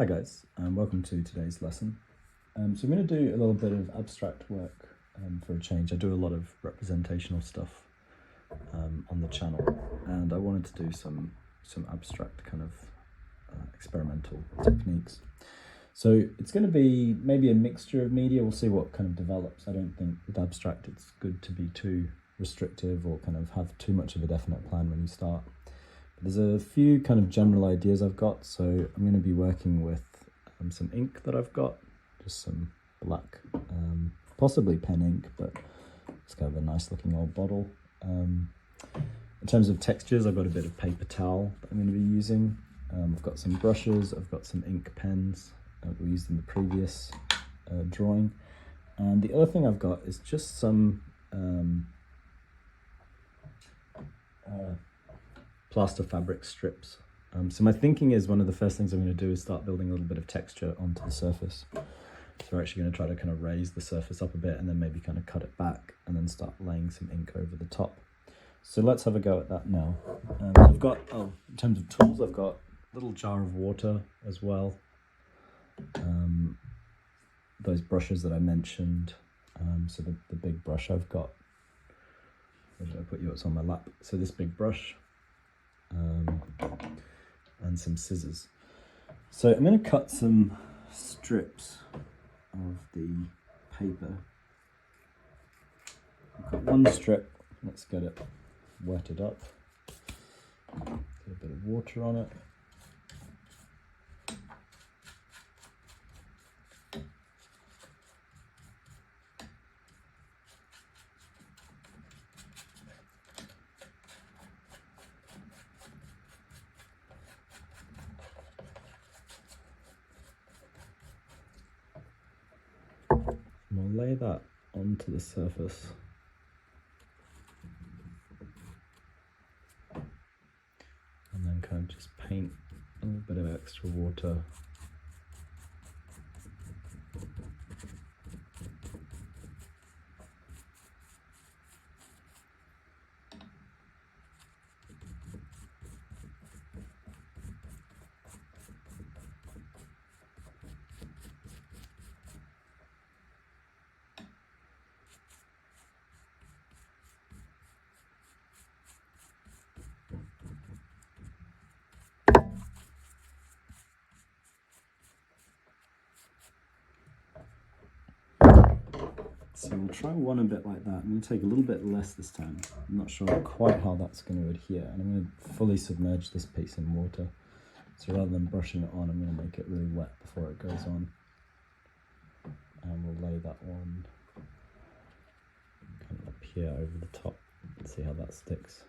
Hi guys, and welcome to today's lesson. So I'm going to do a little bit of abstract work for a change. I do a lot of representational stuff on the channel, and I wanted to do some abstract kind of experimental techniques. So it's going to be maybe a mixture of media. We'll see what kind of develops. I don't think with abstract it's good to be too restrictive or kind of have too much of a definite plan when you start. There's a few kind of general ideas I've got, so I'm going to be working with some ink that I've got, just some black, possibly pen ink, but it's kind of a nice looking old bottle. In terms of textures, I've got a bit of paper towel that I'm going to be using. I've got some brushes, I've got some ink pens that we used in the previous drawing. And the other thing I've got is just some plaster fabric strips. So my thinking is one of the first things I'm going to do is start building a little bit of texture onto the surface. So we're actually going to try to kind of raise the surface up a bit and then maybe kind of cut it back and then start laying some ink over the top. So let's have a go at that now. I've got, in terms of tools, I've got a little jar of water as well. Those brushes that I mentioned. So the big brush I've got, where did I put you? It's on my lap. So this big brush. And some scissors. So I'm going to cut some strips of the paper. I've got one strip, let's get it wetted up, get a bit of water on it. And we'll lay that onto the surface. And then kind of just paint a little bit of extra water. So we'll try one a bit like that. I'm going to take a little bit less this time. I'm not sure quite how that's going to adhere. And I'm going to fully submerge this piece in water. So rather than brushing it on, I'm going to make it really wet before it goes on. And we'll lay that one kind of up here over the top and see how that sticks.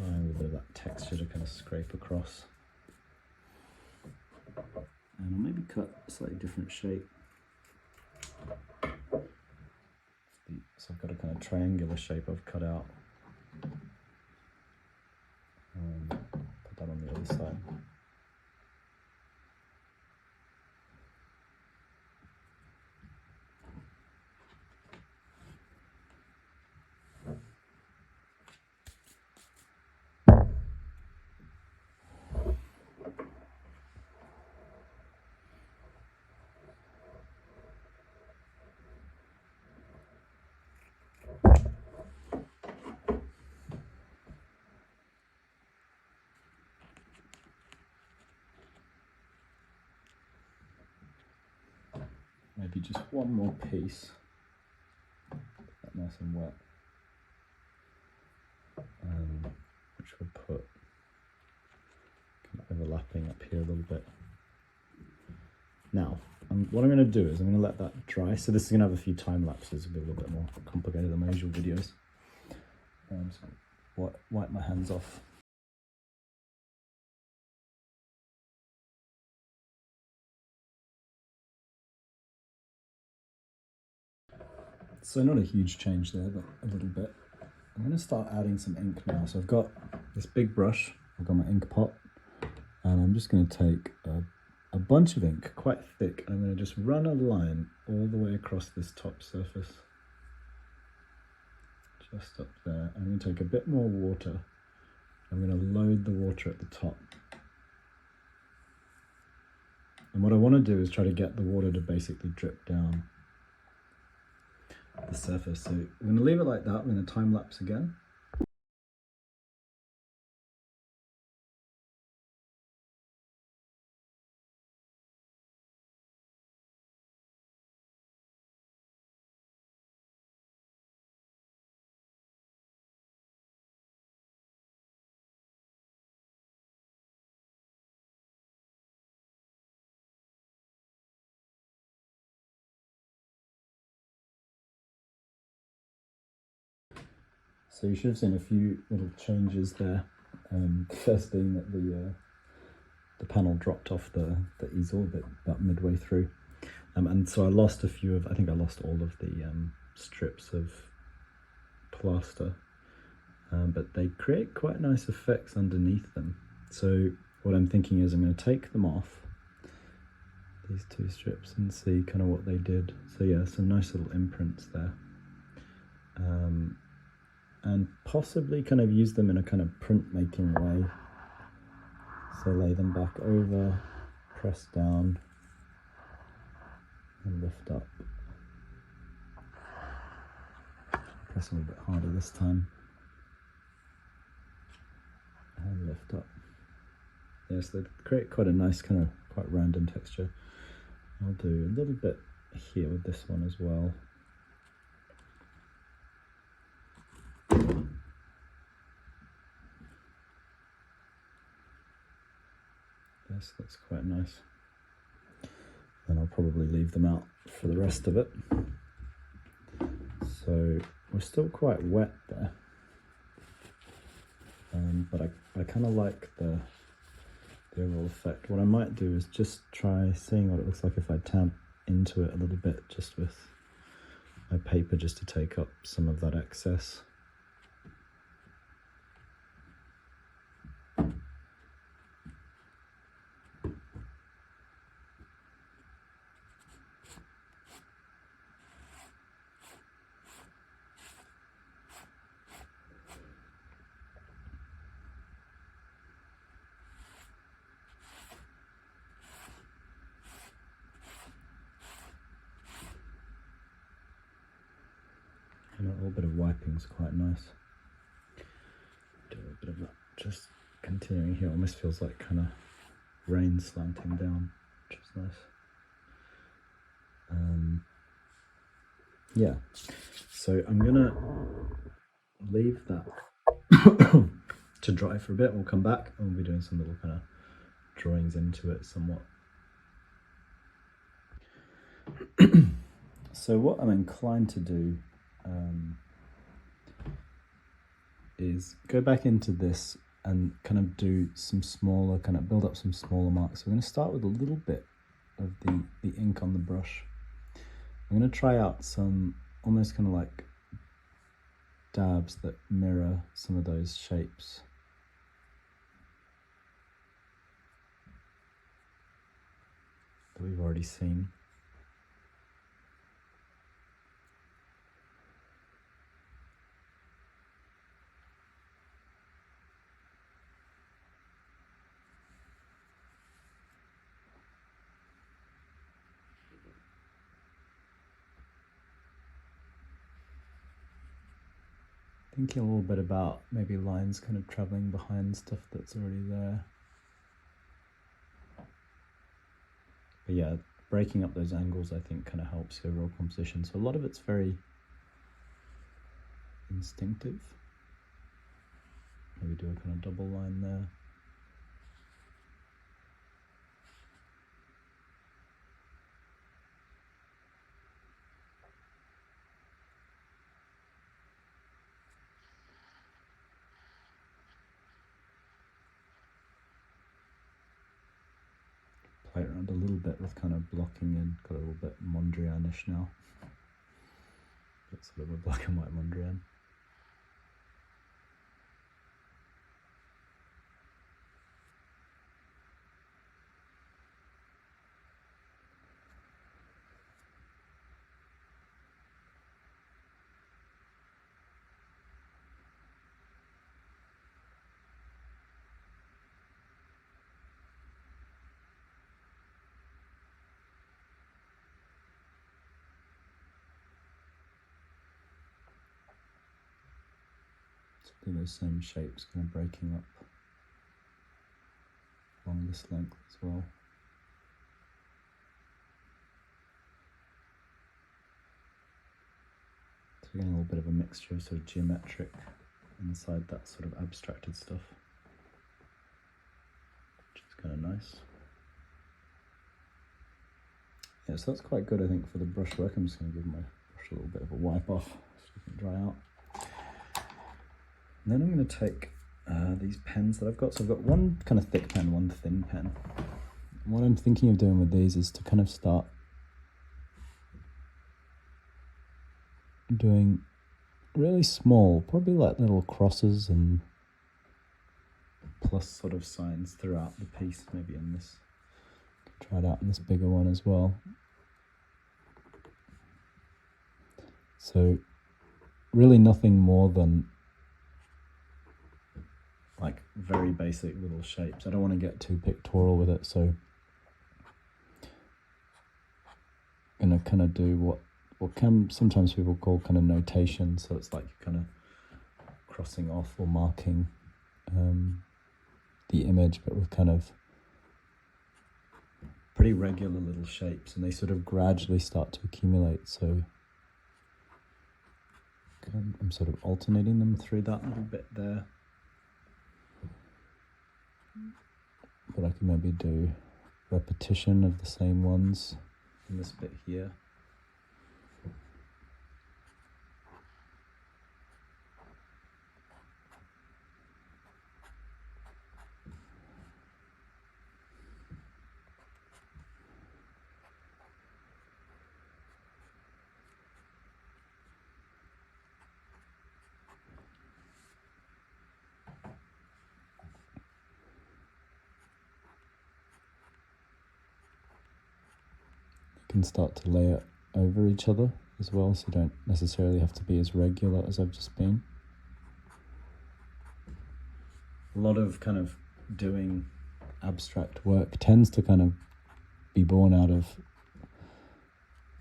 Allowing a bit of that texture to kind of scrape across. And I'll maybe cut a slightly different shape. So I've got a kind of triangular shape I've cut out. Put that on the other side. Maybe just one more piece, that nice and wet, which we'll put kind of overlapping up here a little bit. Now, what I'm going to do is I'm going to let that dry. So this is going to have a few time lapses, it'll be a little bit more complicated than my usual videos. So wipe my hands off. So not a huge change there, but a little bit. I'm going to start adding some ink now. So I've got this big brush, I've got my ink pot, and I'm just going to take a bunch of ink, quite thick, and I'm going to just run a line all the way across this top surface. just up there. I'm going to take a bit more water. I'm going to load the water at the top. And what I want to do is try to get the water to basically drip down the surface. So I'm going to leave it like that. I'm going to time lapse again. So you should have seen a few little changes there. First being that the panel dropped off the easel about midway through. And so I lost a few of, I think I lost all of the strips of plaster, but they create quite nice effects underneath them. So what I'm thinking is I'm going to take them off, these two strips, and see kind of what they did. So yeah, some nice little imprints there. And possibly kind of use them in a kind of printmaking way. So lay them back over, press down, and lift up. Press a little bit harder this time. And lift up. Yes, they create quite a nice kind of quite random texture. I'll do a little bit here with this one as well. Yes, that's quite nice. Then I'll probably leave them out for the rest of it. So we're still quite wet there, but I kind of like the overall effect. What I might do is just try seeing what it looks like if I tap into it a little bit, just with my paper, just to take up some of that excess. And a little bit of wiping is quite nice. Do a little bit of that, just continuing here. Almost feels like kind of rain slanting down, which is nice. Yeah, so I'm gonna leave that to dry for a bit. We'll come back and we'll be doing some little kind of drawings into it somewhat. So what I'm inclined to do is go back into this and kind of do some smaller, kind of build up some smaller marks. So we're going to start with a little bit of the ink on the brush. I'm going to try out some almost kind of like dabs that mirror some of those shapes. That we've already seen. Thinking a little bit about maybe lines kind of traveling behind stuff that's already there. But yeah, breaking up those angles I think kind of helps the overall composition. So a lot of it's very instinctive. Maybe do a kind of double line there. Play around a little bit with kind of blocking in, got a little bit Mondrian-ish now. That's sort of a black and white Mondrian. do those same shapes, kind of breaking up along this length as well. So we're getting a little bit of a mixture of sort of geometric inside that sort of abstracted stuff, which is kind of nice. Yeah, so that's quite good, I think, for the brushwork. I'm just going to give my brush a little bit of a wipe off so it can dry out. And then I'm going to take these pens that I've got. So I've got one kind of thick pen, one thin pen. And what I'm thinking of doing with these is to kind of start doing really small, probably like little crosses and plus sort of signs throughout the piece, maybe in this. Try it out in this bigger one as well. So really nothing more than like very basic little shapes. I don't want to get too pictorial with it, so I'm going to kind of do what can sometimes people call kind of notation. So it's like you're kind of crossing off or marking the image, but with kind of pretty regular little shapes, and they sort of gradually start to accumulate. So I'm sort of alternating them through that little bit there. But I can maybe do repetition of the same ones in this bit here. Can start to layer over each other as well, so you don't necessarily have to be as regular as I've just been. A lot of kind of doing abstract work tends to kind of be born out of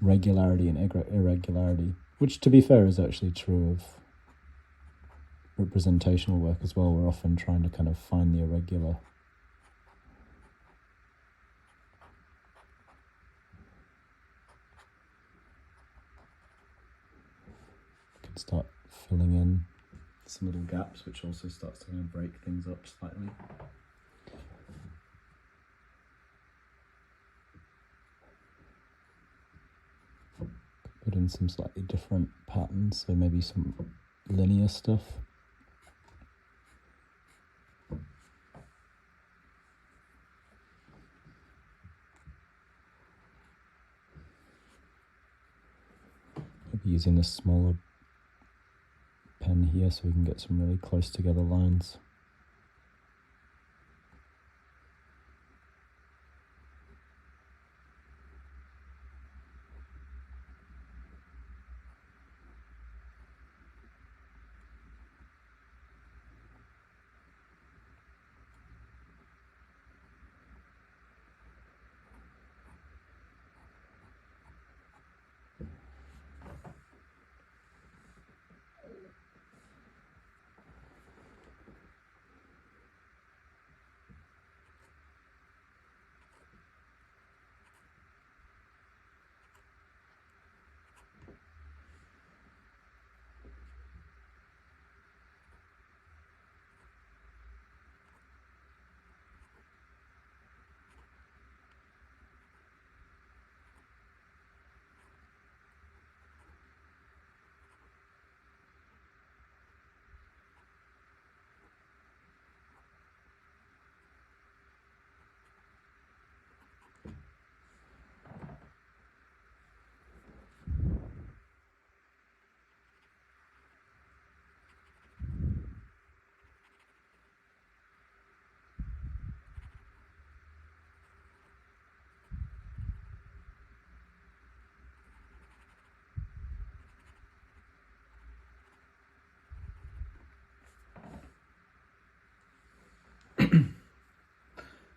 regularity and irregularity, which to be fair is actually true of representational work as well. We're often trying to kind of find the irregular. Start filling in some little gaps, which also starts to kind of break things up slightly. Put in some slightly different patterns, so maybe some linear stuff. Maybe using this smaller pen here so we can get some really close together lines.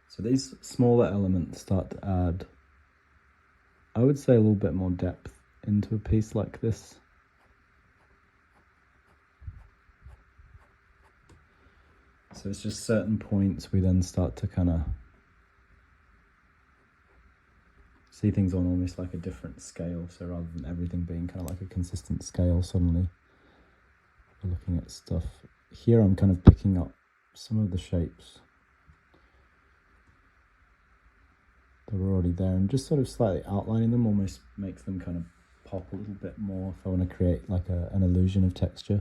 So these smaller elements start to add, I would say, a little bit more depth into a piece like this. So it's just certain points we then start to kind of see things on almost like a different scale. So rather than everything being kind of like a consistent scale, suddenly we're looking at stuff. Here I'm kind of picking up some of the shapes that were already there and just sort of slightly outlining them almost makes them kind of pop a little bit more if I want to create like an illusion of texture.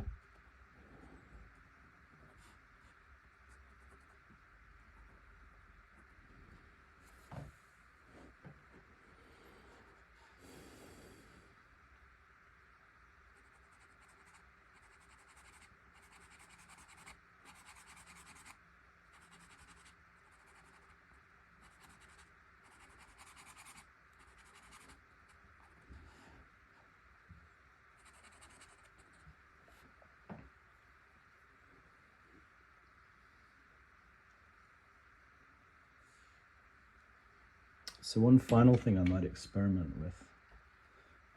So one final thing I might experiment with.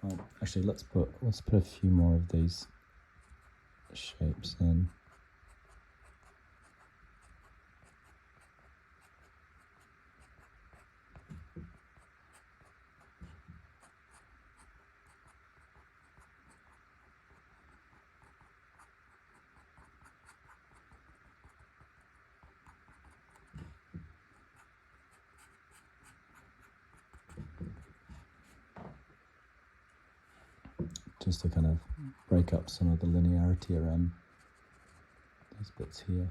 Oh, actually, let's put a few more of these shapes in. Just to kind of break up some of the linearity around these bits here.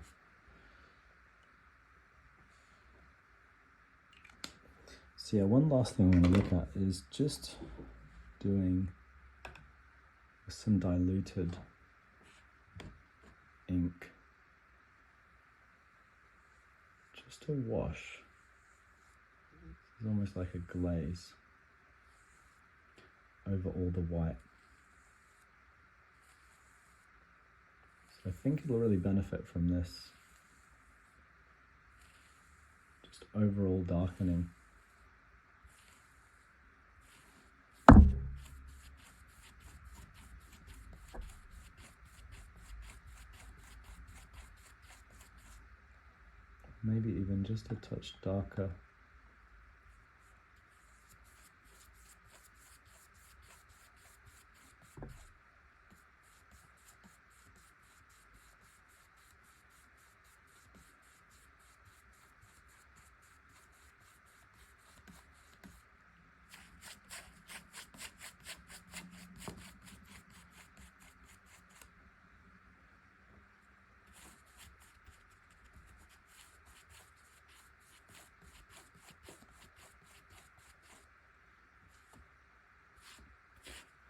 So yeah, one last thing I'm going to look at is just doing some diluted ink just to wash. It's almost like a glaze over all the white. So I think it'll really benefit from this just overall darkening. Maybe even just a touch darker.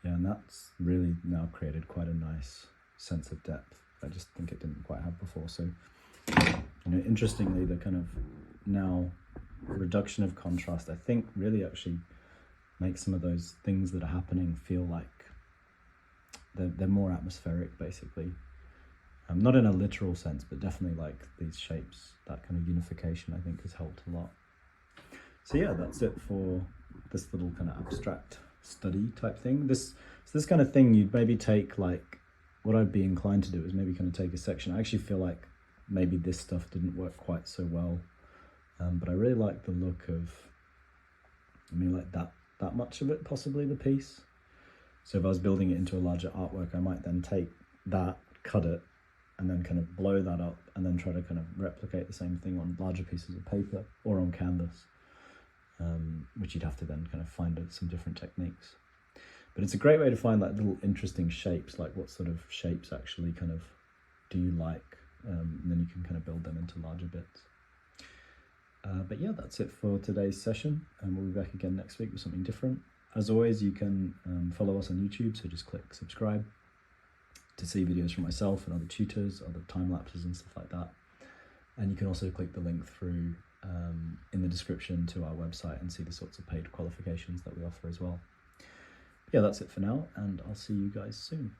Yeah, and that's really now created quite a nice sense of depth. I just think it didn't quite have before. So, interestingly, the kind of now reduction of contrast, I think really actually makes some of those things that are happening feel like they're more atmospheric, basically. Not in a literal sense, but definitely like these shapes, that kind of unification I think has helped a lot. So yeah, that's it for this little kind of abstract study type thing. This kind of thing you'd maybe take, like, what I'd be inclined to do is maybe kind of take a section. I actually feel like maybe this stuff didn't work quite so well, but I really like the look of, like that much of it, possibly the piece. So if I was building it into a larger artwork, I might then take that, cut it, and then kind of blow that up, and then try to kind of replicate the same thing on larger pieces of paper or on canvas, which you'd have to then kind of find some different techniques. But it's a great way to find like little interesting shapes, like what sort of shapes actually kind of do you like, and then you can kind of build them into larger bits. But yeah, that's it for today's session, and we'll be back again next week with something different. As always, you can follow us on YouTube, so just click subscribe to see videos from myself and other tutors, other time lapses and stuff like that. And you can also click the link through in the description to our website and see the sorts of paid qualifications that we offer as well. Yeah, that's it for now, and I'll see you guys soon.